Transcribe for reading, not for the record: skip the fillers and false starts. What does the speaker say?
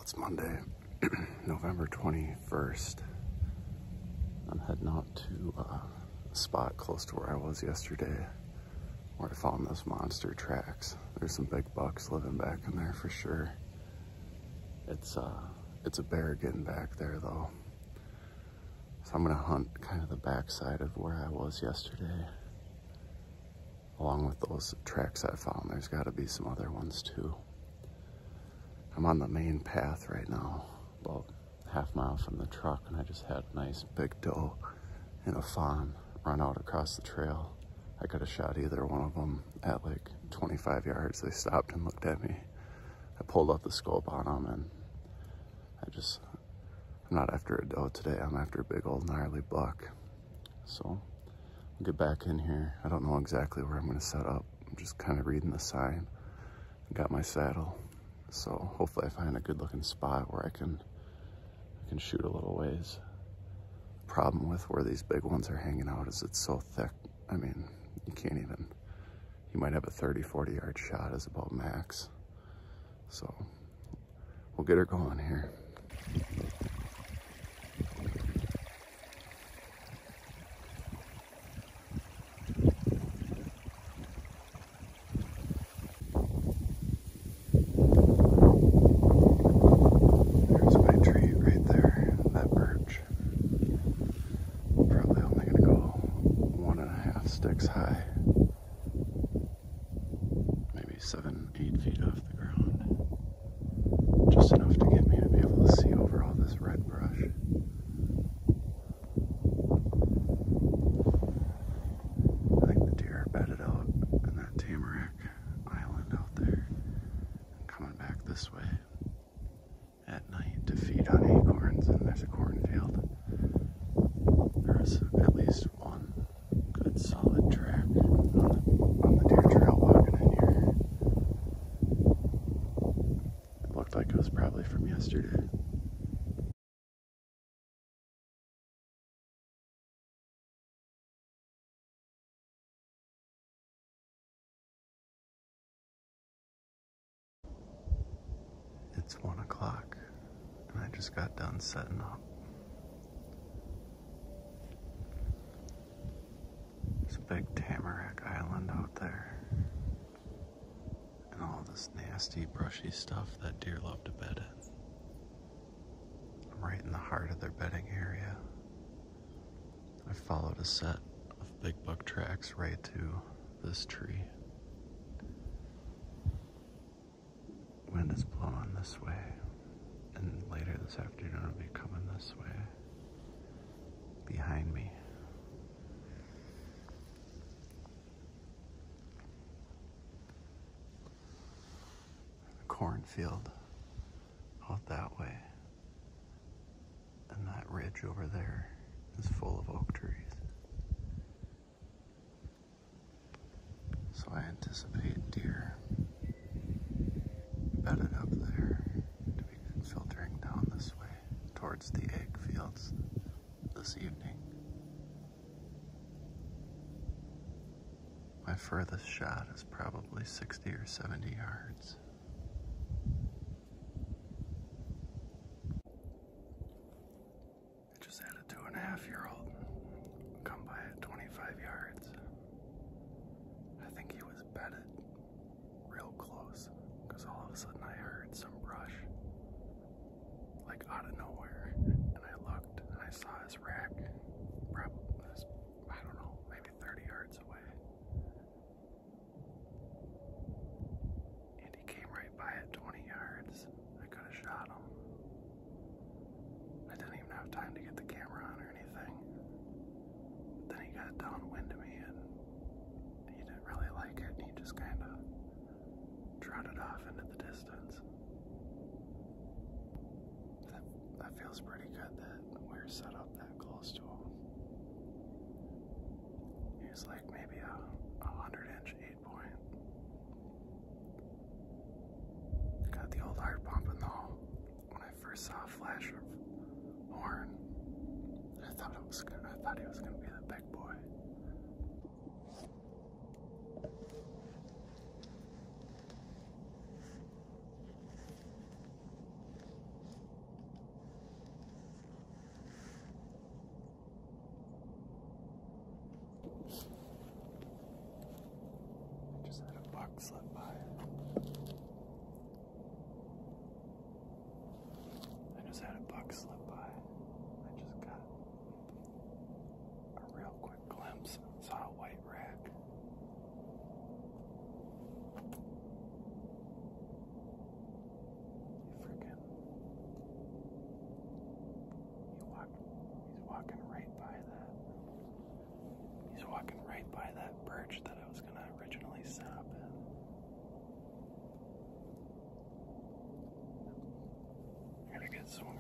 It's Monday, November 21st. I'm heading out to a spot close to where I was yesterday, where I found those monster tracks. There's some big bucks living back in there for sure. It's a bear getting back there though. So I'm gonna hunt kind of the backside of where I was yesterday. Along with those tracks I found, there's gotta be some other ones too. I'm on the main path right now, about half mile from the truck, and I just had a nice big doe and a fawn run out across the trail. I could have shot either one of them at like 25 yards. They stopped and looked at me. I pulled out the scope on them, and I'm not after a doe today. I'm after a big old gnarly buck. So I'll get back in here. I don't know exactly where I'm gonna set up. I'm just kind of reading the sign. I got my saddle. So hopefully I find a good looking spot where I can shoot a little ways. Problem with where these big ones are hanging out is it's so thick. I mean, you might have a 30, 40 yard shot is about max. So we'll get her going here. Sticks high, maybe 7, 8 feet off the ground, just enough to get me to be able to see over all this red brush. I think the deer are bedded out in that Tamarack Island out there, and coming back this way at night to feed on acorns, and there's a cornfield. There's at least one good solid track on the deer trail walking in here. It looked like it was probably from yesterday. It's 1 o'clock and I just got done setting up. There's a big Tamarack Island out there, and all this nasty, brushy stuff that deer love to bed in. I'm right in the heart of their bedding area. I followed a set of big buck tracks right to this tree. Wind is blowing this way, and later this afternoon it'll be coming this way, behind me. Cornfield out that way, and that ridge over there is full of oak trees. So I anticipate deer bedded up there to be filtering down this way towards the egg fields this evening. My furthest shot is probably 60 or 70 yards. Just had a 2.5-year-old come by at 25 yards. I think he was bedded real close, because all of a sudden I heard some brush, like out of nowhere, and I looked and I saw his rack, probably, I don't know, maybe 30 yards away. And he came right by at 20 yards. I could have shot him. I didn't even have time to get the camera on or anything. But then he got downwind of me and he didn't really like it. He just kind of trotted off into the distance. That feels pretty good that we're set up that close to him. He's like maybe a 100-inch 8-point. Got the old heart pumping though. When I first saw a flash of horn, I thought he was gonna be the big boy. I just had a buck slip by. I just had a buck slip by. I just got a real quick glimpse. Saw a white rack. He's walking right by that. He's walking right by that perch that I was gonna originally set up in. I gotta get swung